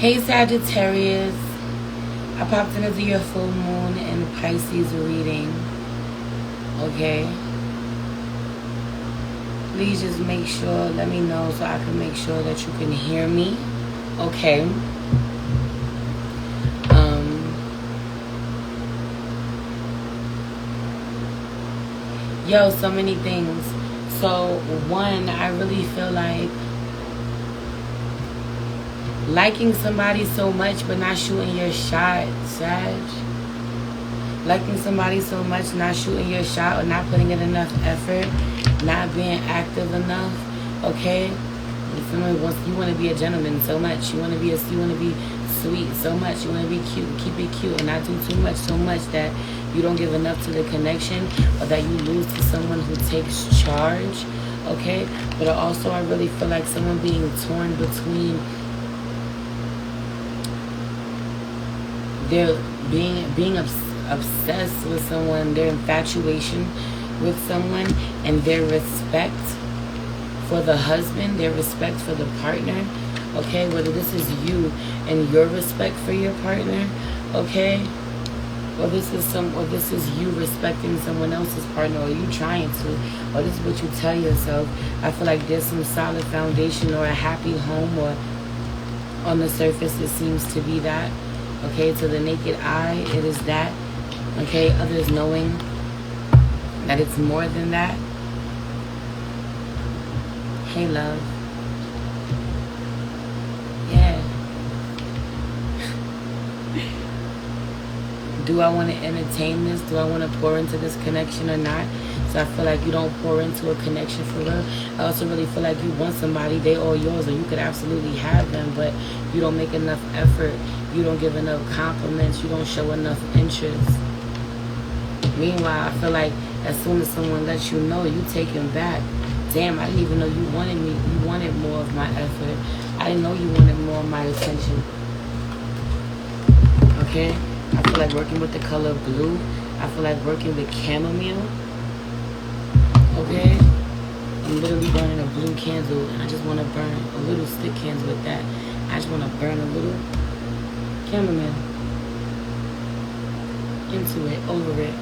Hey Sagittarius, I popped into your full moon and Pisces reading. Okay, please just make sure, let me know so I can make sure that you can hear me. Okay. Yo, so many things. So one, I really feel like liking somebody so much but not shooting your shot, Sag. Liking somebody so much, not shooting your shot or not putting in enough effort, not being active enough, okay? You feel me? You want to be a gentleman so much. You want to be sweet so much. You want to be cute. Keep it cute and not do too much, so much that you don't give enough to the connection or that you lose to someone who takes charge, okay? But also I really feel like someone being torn between their being obsessed with someone, their infatuation with someone, and their respect for the husband, their respect for the partner, okay? Whether this is you and your respect for your partner, okay? Or this is you respecting someone else's partner, or you trying to, or this is what you tell yourself. I feel like there's some solid foundation or a happy home, or on the surface it seems to be that. Okay, to the naked eye, it is that. Okay, others knowing that it's more than that. Hey, love. Yeah. Do I want to entertain this? Do I want to pour into this connection or not? So I feel like you don't pour into a connection for real. I also really feel like you want somebody, they all yours, or you could absolutely have them, but you don't make enough effort. You don't give enough compliments. You don't show enough interest. Meanwhile, I feel like as soon as someone lets you know, you take him back. Damn, I didn't even know you wanted me. You wanted more of my effort. I didn't know you wanted more of my attention. Okay? I feel like working with the color blue. I feel like working with chamomile. Okay? I'm literally burning a blue candle, and I just want to burn a little stick candle with that. I just want to burn a little chamomile into it, over it.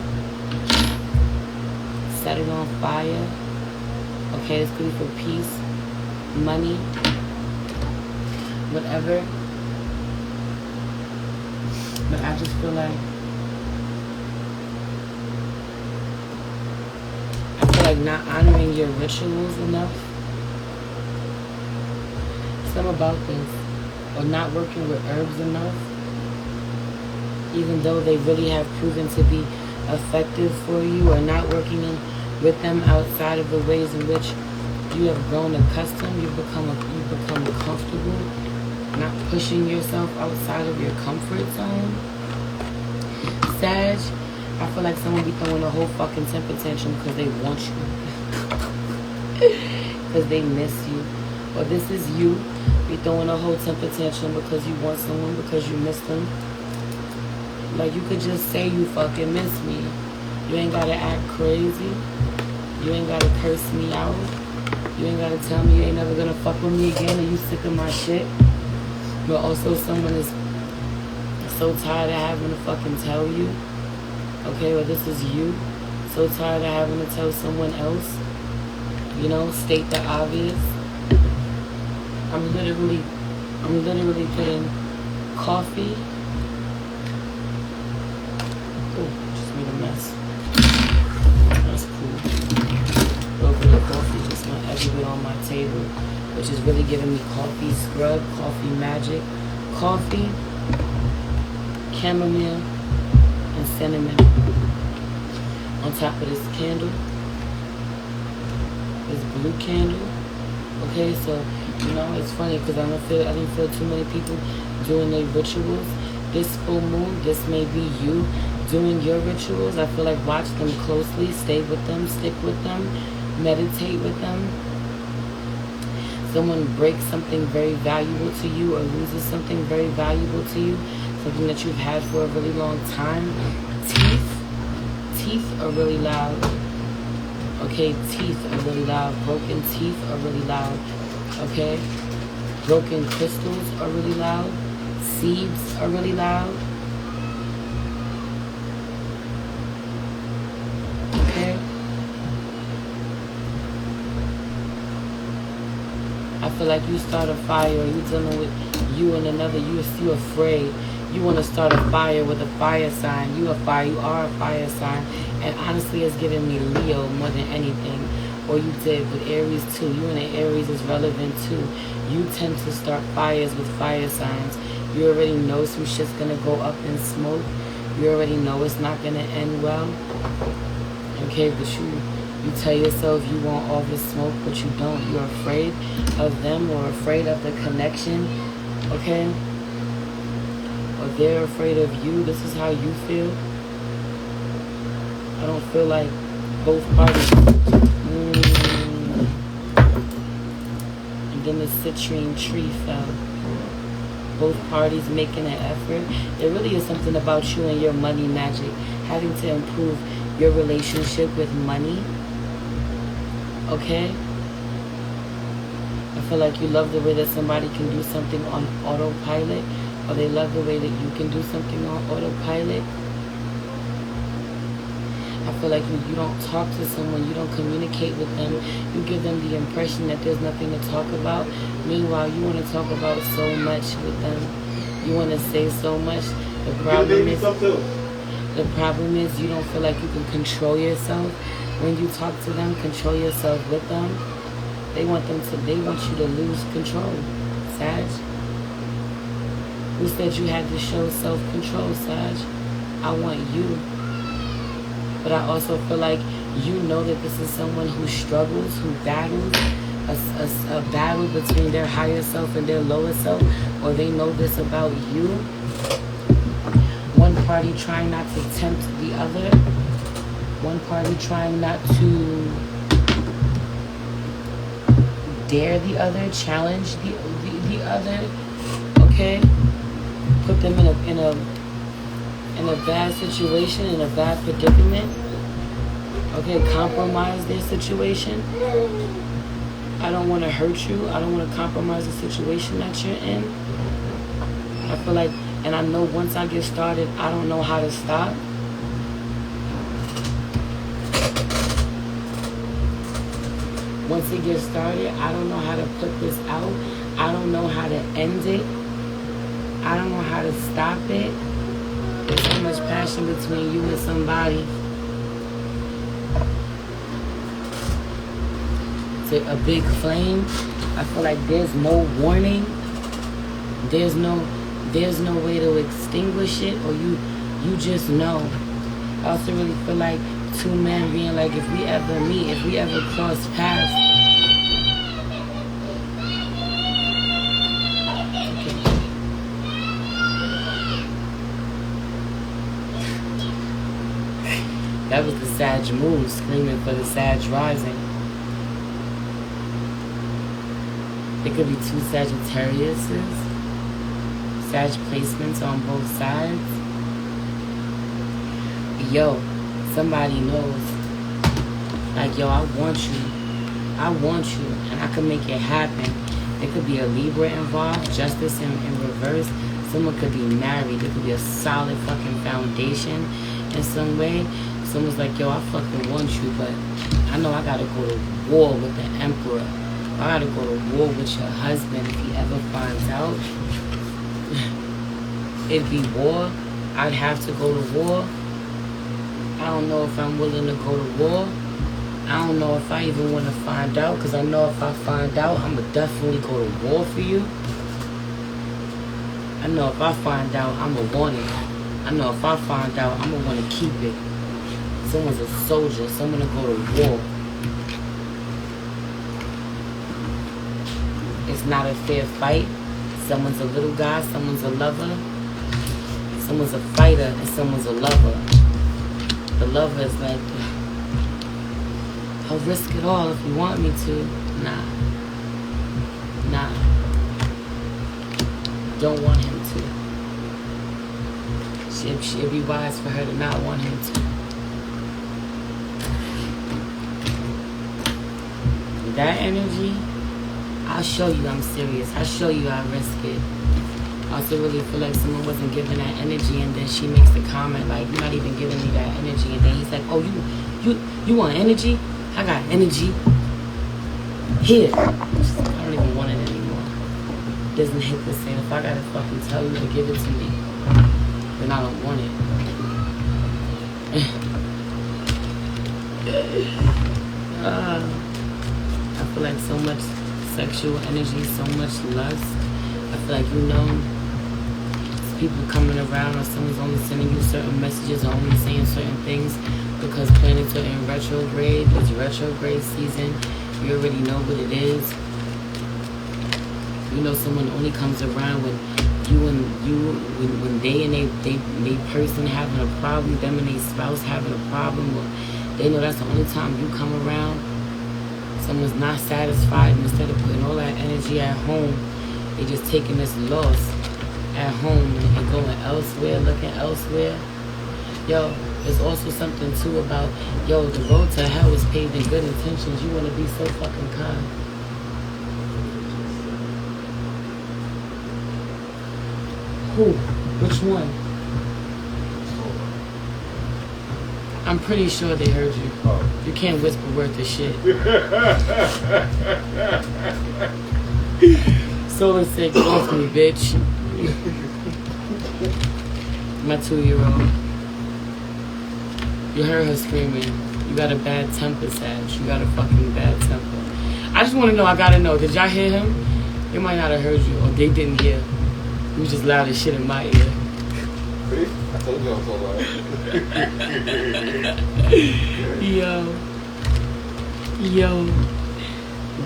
Set it on fire. Okay, it's good for peace, money, whatever. But I just feel like not honoring your rituals enough. Something about this. Or not working with herbs enough. Even though they really have proven to be effective for you, or not working with them outside of the ways in which you have grown accustomed, you've become comfortable, not pushing yourself outside of your comfort zone. Sag, I feel like someone be throwing a whole fucking temper tantrum because they want you, because they miss you. Or this is you, be throwing a whole temper tantrum because you want someone, because you miss them. Like, you could just say you fucking miss me. You ain't gotta act crazy. You ain't gotta curse me out. You ain't gotta tell me you ain't never gonna fuck with me again and you sick of my shit. But also someone is so tired of having to fucking tell you. Okay, well, this is you. So tired of having to tell someone else. You know, state the obvious. I'm literally putting coffee. Just made a mess. That's cool. A little bit of coffee just went everywhere on my table, which is really giving me coffee scrub, coffee magic, coffee, chamomile, and cinnamon. On top of this candle, this blue candle. Okay, so you know it's funny because I didn't feel too many people doing their rituals. This full moon, this may be you doing your rituals. I feel like watch them closely, stay with them, stick with them, meditate with them. Someone breaks something very valuable to you or loses something very valuable to you, something that you've had for a really long time. Teeth are really loud. Okay, teeth are really loud. Broken teeth are really loud. Okay? Broken crystals are really loud. seeds are really loud. Okay? I feel like you start a fire, you dealing with you and another, you're afraid. You want to start a fire with a fire sign. You a fire, you are a fire sign. And honestly, it's giving me Leo more than anything. Or you did with Aries too. You and the Aries is relevant too. You tend to start fires with fire signs. You already know some shit's gonna go up in smoke. You already know it's not gonna end well. Okay, but you tell yourself you want all this smoke, but you don't. You're afraid of them or afraid of the connection. Okay? Or they're afraid of you. This is how you feel. I don't feel like both parties. And then the citrine tree fell. Both parties making an effort. There really is something about you and your money magic. Having to improve your relationship with money. Okay? I feel like you love the way that somebody can do something on autopilot. Or they love the way that you can do something on autopilot. I feel like you don't talk to someone, you don't communicate with them. You give them the impression that there's nothing to talk about. Meanwhile, you want to talk about so much with them. You want to say so much. The problem is you don't feel like you can control yourself. When you talk to them, control yourself with them. They want you to lose control. Sag. Who said you had to show self-control, Sag? I want you. But I also feel like you know that this is someone who struggles, who battles, a battle between their higher self and their lower self, or they know this about you. One party trying not to tempt the other. One party trying not to dare the other, challenge the other. Okay? Put them in a bad situation, in a bad predicament. Okay, compromise their situation. I don't want to hurt you. I don't want to compromise the situation that you're in. I feel like, and I know once I get started, I don't know how to stop. Once it gets started, I don't know how to put this out. I don't know how to end it. I don't know how to stop it. There's so much passion between you and somebody. It's a big flame. I feel like there's no warning. There's no way to extinguish it, or you just know. I also really feel like two men being like, if we ever meet, if we ever cross paths. That was the Sag moon screaming for the Sag rising. It could be two Sagittariuses. Sag placements on both sides. Yo, somebody knows. Like, yo, I want you. I want you. And I can make it happen. There could be a Libra involved. Justice in reverse. Someone could be married. There could be a solid fucking foundation in some way. Someone's like, yo, I fucking want you, but I know I gotta go to war with the Emperor. I gotta go to war with your husband if he ever finds out. It'd be war. I'd have to go to war. I don't know if I'm willing to go to war. I don't know if I even want to find out, because I know if I find out, I'm gonna definitely go to war for you. I know if I find out, I'm gonna want it. I know if I find out, I'm gonna want to keep it. Someone's a soldier. Someone to go to war. It's not a fair fight. Someone's a little guy. Someone's a lover. Someone's a fighter and someone's a lover. The lover is like, I'll risk it all if you want me to. Nah. Don't want him to. It'd be wise for her to not want him to. That energy, I'll show you I'm serious. I'll show you I risk it. I also really feel like someone wasn't giving that energy, and then she makes the comment like, "You're not even giving me that energy." And then he's like, "Oh, you want energy? I got energy here." I don't even want it anymore. It doesn't hit the same. If I gotta fucking tell you to give it to me, then I don't want it. I feel like so much sexual energy, so much lust. I feel like, people coming around, or someone's only sending you certain messages, or only saying certain things because planets are in retrograde. It's retrograde season. You already know what it is. Someone only comes around when they and they person having a problem, them and their spouse having a problem, or they know that's the only time you come around. Someone's not satisfied, and instead of putting all that energy at home, they just taking this loss at home and going elsewhere, looking elsewhere. Yo, there's also something too about, the road to hell is paved in good intentions. You want to be so fucking kind. Who? Which one? I'm pretty sure they heard you. You can't whisper worth of shit. Solar said, "Get off me, bitch." My 2-year-old. You heard her screaming. You got a bad temper, Sag. You got a fucking bad temper. I just want to know, I gotta know, did y'all hear him? They might not have heard you, or they didn't hear. You was just loud as shit in my ear. See? I told you I was so loud. Yo.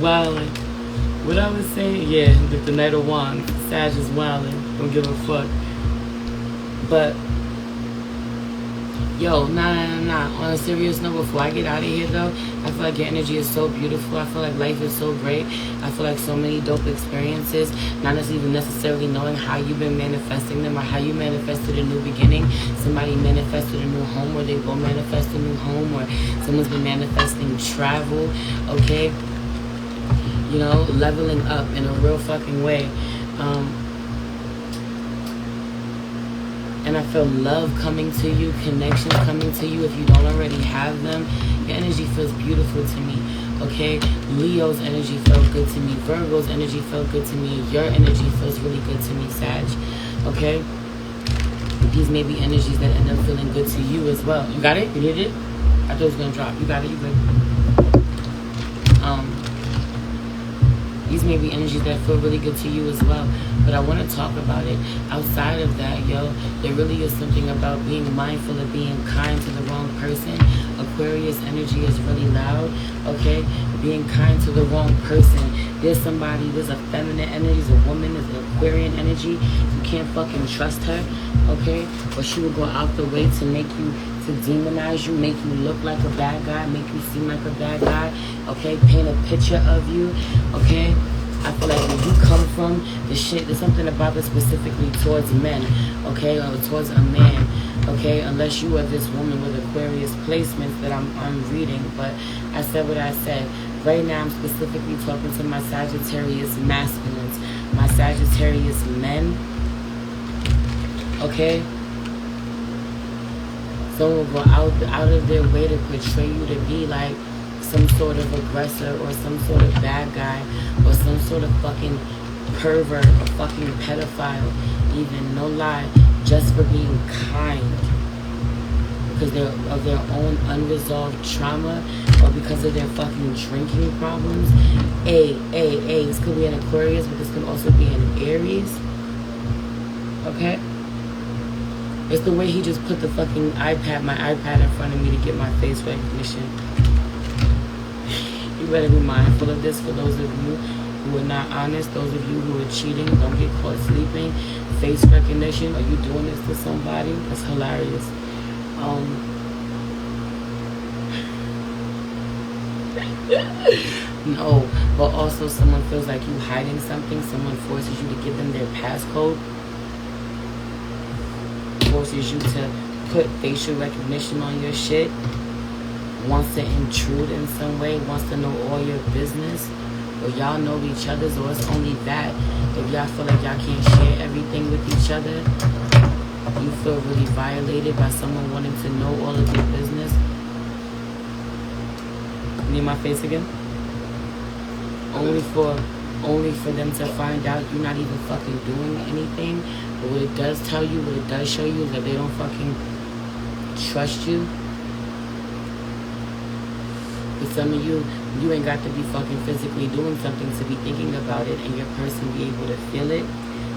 Wildin'. What I was saying, yeah, the Knight of Wands, Sag is wildin'. Don't give a fuck. But, yo, nah. On a serious note, before I get out of here, though, I feel like your energy is so beautiful. I feel like life is so great. I feel like so many dope experiences, not even necessarily knowing how you've been manifesting them or how you manifested a new beginning. Somebody manifested a new home, or they will manifest a new home, or someone's been manifesting travel, okay? Leveling up in a real fucking way. And I feel love coming to you, connections coming to you if you don't already have them. Your energy feels beautiful to me, okay? Leo's energy felt good to me. Virgo's energy felt good to me. Your energy feels really good to me, Sag, okay? These may be energies that end up feeling good to you as well. You got it? You needed it? I thought it was going to drop. You got it? You good? These may be energies that feel really good to you as well. But I want to talk about it. Outside of that, there really is something about being mindful of being kind to the wrong person. Aquarius energy is really loud, okay? Being kind to the wrong person. There's a feminine energy, there's a woman, there's an Aquarian energy. You can't fucking trust her, okay? Or she will go out the way to make you, to demonize you, make you look like a bad guy, make you seem like a bad guy, okay? Paint a picture of you, okay? I feel like where you come from, there's something about it specifically towards men, okay? Or towards a man, okay? Unless you are this woman with Aquarius placements that I'm reading. But I said what I said. Right now I'm specifically talking to my Sagittarius masculines, my Sagittarius men, okay? Someone will go out of their way to portray you to be like some sort of aggressor or some sort of bad guy or some sort of fucking pervert or fucking pedophile, even, no lie, just for being kind because of their own unresolved trauma or because of their fucking drinking problems. This could be an Aquarius, but this could also be an Aries, okay? It's the way he just put the fucking my iPad in front of me to get my face recognition. You better be mindful of this for those of you who are not honest, those of you who are cheating, don't get caught sleeping. Face recognition, are you doing this to somebody? That's hilarious. No, but also someone feels like you hiding something, someone forces you to give them their passcode, forces you to put facial recognition on your shit, wants to intrude in some way, wants to know all your business, or y'all know each other's, or it's only that. If y'all feel like y'all can't share everything with each other, you feel really violated by someone wanting to know all of your business. Need my face again? Only for them to find out you're not even fucking doing anything. But what it does tell you, what it does show you, is that they don't fucking trust you. For some of you, you ain't got to be fucking physically doing something to be thinking about it, and your person be able to feel it.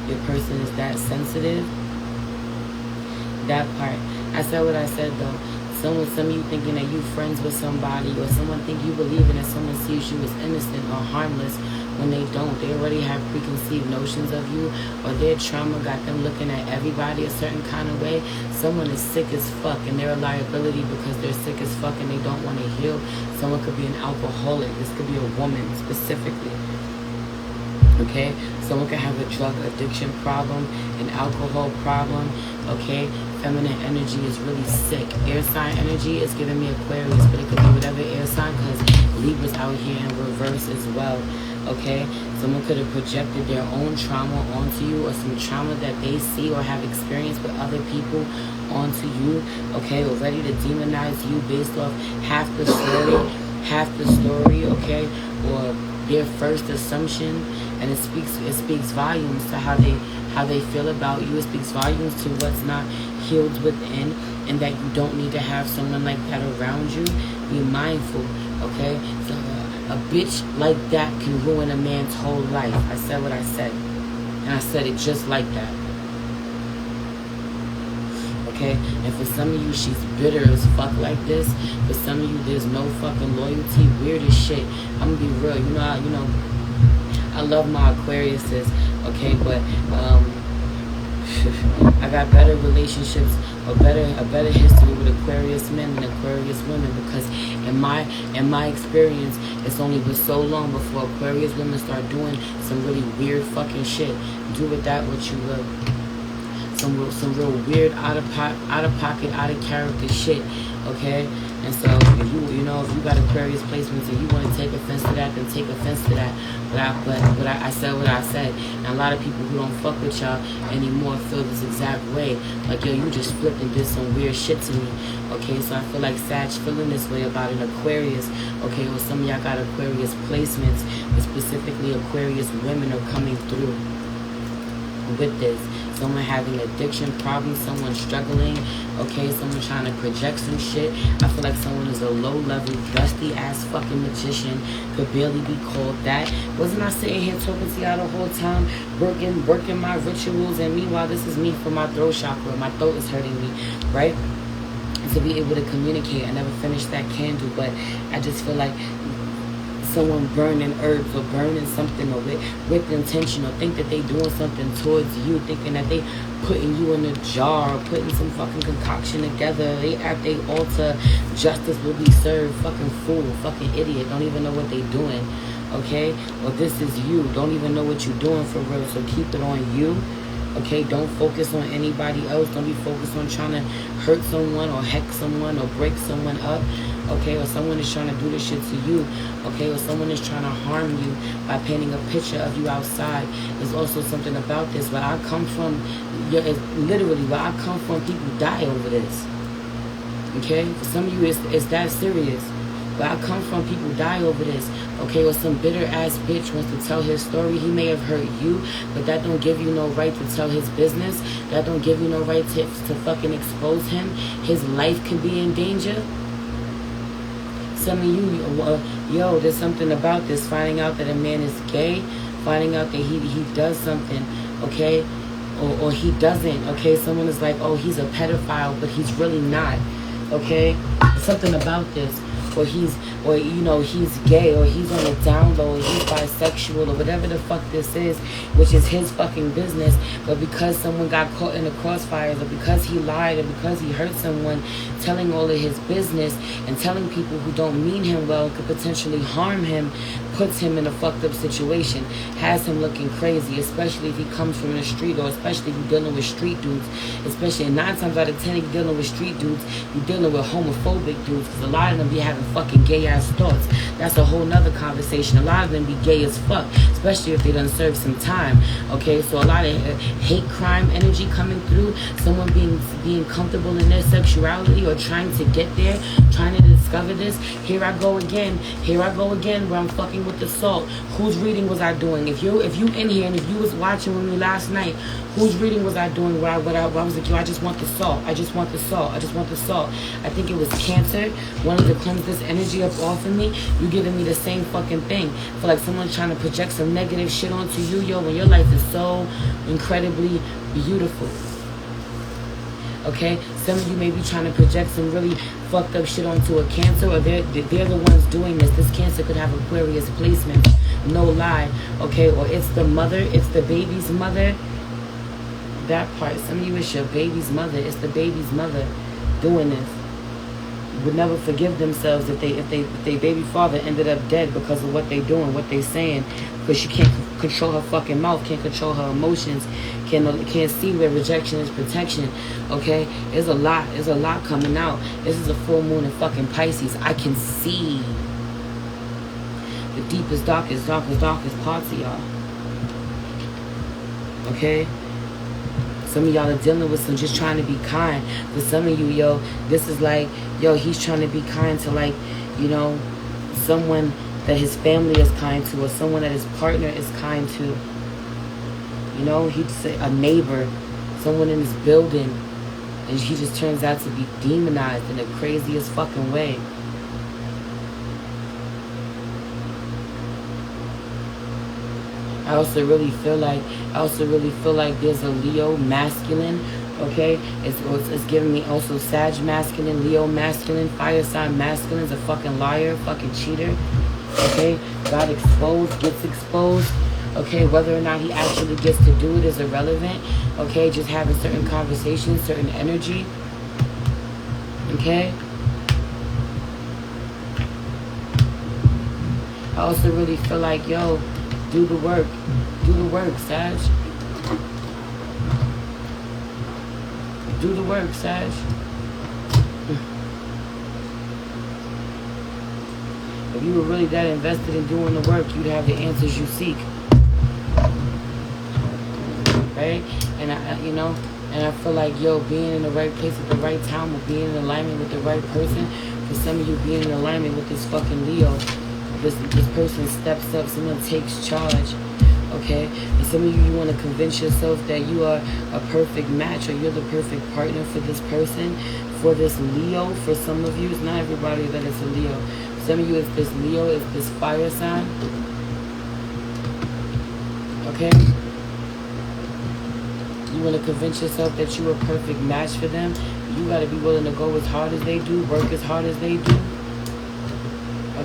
Your person is that sensitive. That part. I said what I said though. Some of you thinking that you friends with somebody, or someone think you believing that someone sees you as innocent or harmless when they don't. They already have preconceived notions of you, or their trauma got them looking at everybody a certain kind of way. Someone is sick as fuck and they're a liability because they're sick as fuck and they don't want to heal. Someone could be an alcoholic. This could be a woman specifically. Okay? Someone could have a drug addiction problem, an alcohol problem. Okay? Feminine energy is really sick. Air sign energy is giving me Aquarius, but it could be whatever air sign, because Libra's out here in reverse as well. Okay? Someone could have projected their own trauma onto you, or some trauma that they see or have experienced with other people onto you. Okay? Or ready to demonize you based off half the story, okay? Or their first assumption, and it speaks volumes to how they feel about you. It speaks volumes to what's not healed within, and that you don't need to have someone like that around you. Be mindful, okay? So a bitch like that can ruin a man's whole life. I said what I said, and I said it just like that. Okay? And for some of you, she's bitter as fuck like this. For some of you, there's no fucking loyalty. Weird as shit. I'm gonna be real. You know, I love my Aquariuses, okay, but I got better relationships, a better history with Aquarius men than Aquarius women, because in my experience, it's only been so long before Aquarius women start doing some really weird fucking shit. Do with that what you will. Some real weird out of pocket, out of character shit, okay? And so if you got Aquarius placements and you want to take offense to that, then take offense to that. But I said what I said. And a lot of people who don't fuck with y'all anymore feel this exact way. Like, yo, you just flipped and did some weird shit to me. Okay, so I feel like Sag feeling this way about an Aquarius. Okay, well, some of y'all got Aquarius placements, but specifically Aquarius women are coming through with this. Someone having addiction problems, someone struggling, okay, someone trying to project some shit. I feel like someone is a low-level, dusty-ass fucking magician, could barely be called that. Wasn't I sitting here talking to y'all the whole time, working my rituals, and meanwhile, this is me for my throat chakra. My throat is hurting me, right? And to be able to communicate, I never finished that candle, but I just feel like someone burning herbs or burning something, or with intention, or think that they doing something towards you, thinking that they putting you in a jar or putting some fucking concoction together. They at they altar, justice will be served. Fucking fool, fucking idiot, don't even know what they doing, okay? Or this is you, don't even know what you're doing for real, so keep it on you. Okay, don't focus on anybody else. Don't be focused on trying to hurt someone or hex someone or break someone up. Okay, or someone is trying to do this shit to you. Okay, or someone is trying to harm you by painting a picture of you outside. There's also something about this. Where I come from, literally, where I come from, people die over this. Okay, for some of you, it's that serious. Where I come from, people die over this. Okay, or some bitter ass bitch wants to tell his story. He may have hurt you, but that don't give you no right to tell his business. That don't give you no right to fucking expose him. His life could be in danger. Some of you, there's something about this. Finding out that a man is gay, finding out that he does something, okay, or he doesn't. Okay, someone is like, oh, he's a pedophile, but he's really not. Okay, something about this. Or he's gay, or he's on the down low, or he's bisexual, or whatever the fuck this is, which is his fucking business. But because someone got caught in the crossfires, or because he lied, or because he hurt someone, telling all of his business and telling people who don't mean him well, could potentially harm him, puts him in a fucked up situation, has him looking crazy, especially if he comes from the street, or especially if you're dealing with street dudes, especially 9 times out of 10 if you're dealing with street dudes, you're dealing with homophobic dudes, because a lot of them be having fucking gay ass ass thoughts. That's a whole nother conversation. A lot of them be gay as fuck, especially if they done served some time. Okay, so a lot of hate crime energy coming through. Someone being comfortable in their sexuality or trying to get there, trying to discover this. Here I go again where I'm fucking with the salt. Whose reading was I doing? If you in here and if you was watching with me last night, whose reading was I doing where I was like, yo, I just want the salt. I just want the salt. I just want the salt. I think it was Cancer. Wanted to cleanse this energy up off of me. You giving me the same fucking thing. For like someone trying to project some negative shit onto you, yo, when your life is so incredibly beautiful. Okay, some of you may be trying to project some really fucked up shit onto a Cancer, or they're the ones doing this. This Cancer could have Aquarius placement, no lie. Okay, or it's the mother, it's the baby's mother. That part, some of you, it's your baby's mother. It's the baby's mother doing this. Would never forgive themselves if they baby father ended up dead because of what they doing, what they saying, because she can't control her fucking mouth, can't control her emotions, can't see where rejection is protection. Okay, there's a lot coming out. This is a full moon in fucking Pisces. I can see the deepest, darkest parts of y'all. Okay. Some of y'all are dealing with some just trying to be kind. For some of you, yo, this is like, yo, he's trying to be kind to, like, you know, someone that his family is kind to, or someone that his partner is kind to. You know, he'd say a neighbor, someone in his building, and he just turns out to be demonized in the craziest fucking way. I also really feel like there's a Leo masculine, okay? It's giving me also Sag masculine, Leo masculine, fire sign masculine is a fucking liar, fucking cheater, okay? Got exposed, gets exposed, okay? Whether or not he actually gets to do it is irrelevant, okay? Just having certain conversations, certain energy, okay? I also really feel like, yo, do the work, Sag. Do the work, Sag. If you were really that invested in doing the work, you'd have the answers you seek. Right? And I feel like, yo, being in the right place at the right time, or being in alignment with the right person, for some of you being in alignment with this fucking Leo, this person steps up, someone takes charge, okay? And some of you want to convince yourself that you are a perfect match, or you're the perfect partner for this person, for this Leo. For some of you, it's not everybody that it's a Leo. Some of you, it's this Leo, it's this fire sign, okay? You want to convince yourself that you're a perfect match for them. You got to be willing to go as hard as they do, work as hard as they do,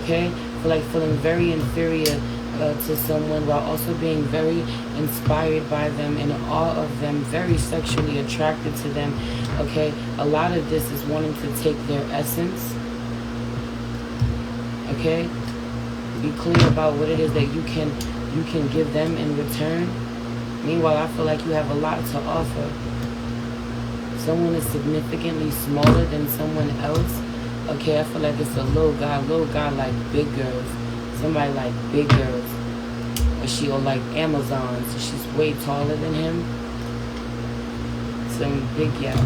okay? For like feeling very inferior to someone, while also being very inspired by them, in awe of them, very sexually attracted to them, okay? A lot of this is wanting to take their essence, okay? Be clear about what it is that you can give them in return. Meanwhile, I feel like you have a lot to offer. Someone is significantly smaller than someone else. Okay, I feel like it's a little guy like big girls. Somebody like big girls. Or like Amazons. She's way taller than him. Some big, yeah.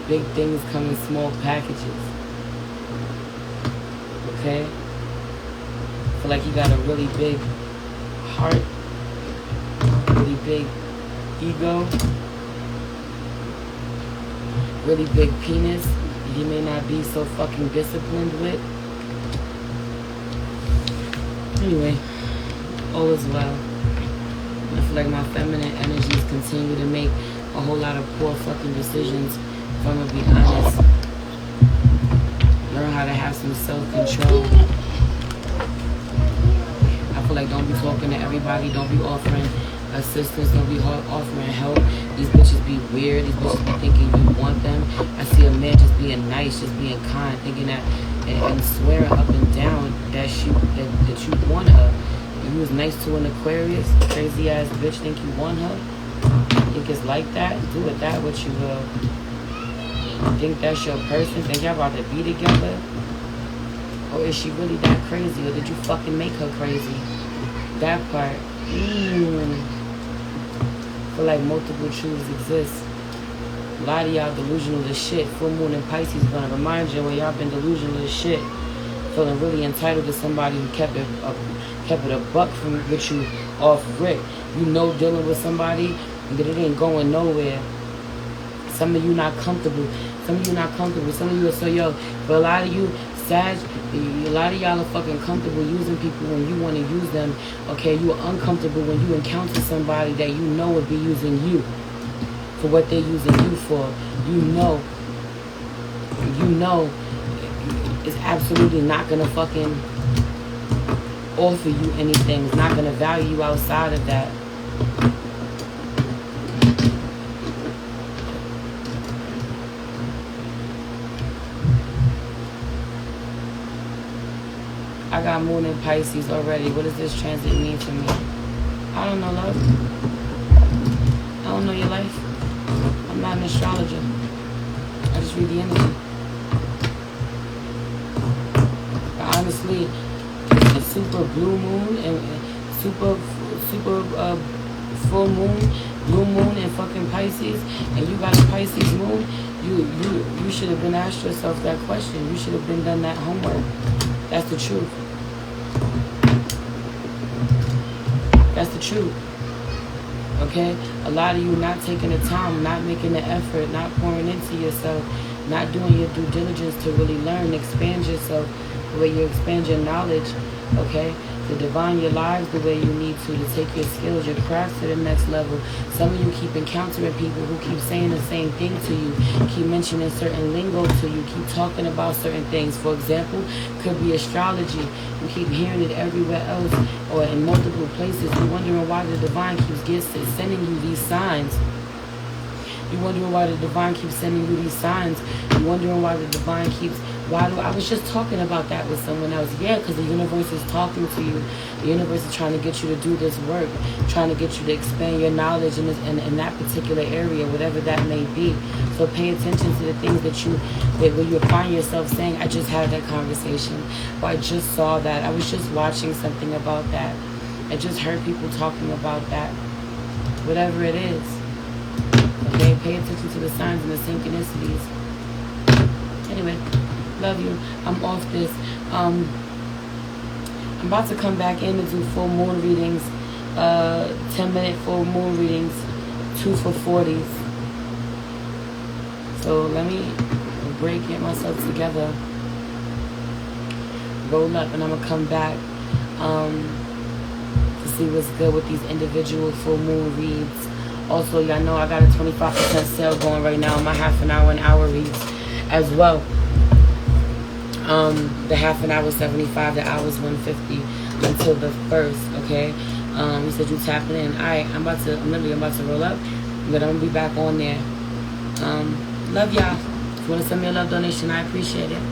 Big things come in small packages. Okay? I feel like you got a really big heart. Really big ego. Really big penis. He may not be so fucking disciplined with. Anyway, all is well. I feel like my feminine energies continue to make a whole lot of poor fucking decisions, if I'm gonna be honest. Learn how to have some self-control. I feel like don't be talking to everybody, don't be offering assistance, don't be offering help. These bitches be weird, these bitches be thinking you want them. I see a man just being nice, just being kind, thinking that, and swearing up and down that you want her. If you was nice to an Aquarius, crazy ass bitch think you want her, think it's like that, do it that what you will. Think that's your person? Think y'all about to be together? Or is she really that crazy? Or did you fucking make her crazy? That part. Feel like multiple truths exist. A lot of y'all delusional as shit. Full moon in Pisces is gonna remind you where y'all been delusional as shit. Feeling really entitled to somebody who kept it a buck from with you off rip. You know, dealing with somebody that it ain't going nowhere. Some of you not comfortable. Some of you are so yo. But a lot of you, Sag, a lot of y'all are fucking comfortable using people when you want to use them. Okay, you are uncomfortable when you encounter somebody that you know would be using you for what they're using you for. You know is absolutely not gonna fucking offer you anything. It's not gonna value you outside of that. I got moon in Pisces already. What does this transit mean for me? I don't know, love. I don't know your life. I'm not an astrologer. I just read the energy. But honestly, a super blue moon and super full moon, blue moon and fucking Pisces, and you got a Pisces moon, you should have been asked yourself that question. You should have been done that homework. That's the truth. That's the truth. Okay? A lot of you not taking the time, not making the effort, not pouring into yourself, not doing your due diligence to really learn, expand yourself the way you expand your knowledge. Okay? To divine your lives the way you need to take your skills, your crafts to the next level. Some of you keep encountering people who keep saying the same thing to you, keep mentioning certain lingo to you, keep talking about certain things. For example, could be astrology. You keep hearing it everywhere else or in multiple places. You're wondering why the divine keeps sending you these signs. You're wondering why the divine keeps sending you these signs. You're wondering why the divine keeps... I was just talking about that with someone else. Yeah, because the universe is talking to you. The universe is trying to get you to do this work, trying to get you to expand your knowledge in that particular area, whatever that may be. So pay attention to the things where you find yourself saying, I just had that conversation, or I just saw that, I was just watching something about that, I just heard people talking about that. Whatever it is. Okay, pay attention to the signs and the synchronicities. Anyway, love you. I'm off this. I'm about to come back in and do full moon readings. 10-minute full moon readings. 2 for 40s. So let me get myself together. Roll up and I'm going to come back to see what's good with these individual full moon reads. Also, y'all know I got a 25% sale going right now on my half an hour and hour reads as well. The half an hour 75, the hour's 150 until the 1st, okay? You said you tapping in. Alright, I'm literally about to roll up, but I'm gonna be back on there. Love y'all. If you wanna send me a love donation, I appreciate it.